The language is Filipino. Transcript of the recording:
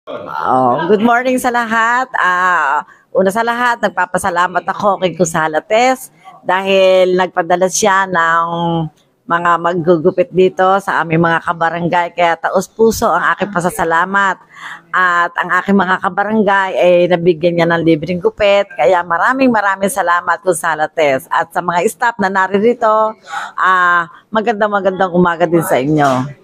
Good morning sa lahat. Una sa lahat, nagpapasalamat ako kay Kusalates dahil nagpadala siya ng mga maggugupit dito sa aming mga kabarangay. Kaya taos puso ang aking pasasalamat. At ang aking mga kabarangay ay nabigyan niya ng libreng gupit. Kaya maraming salamat Kusalates. At sa mga staff na naririto, magandang umaga din sa inyo.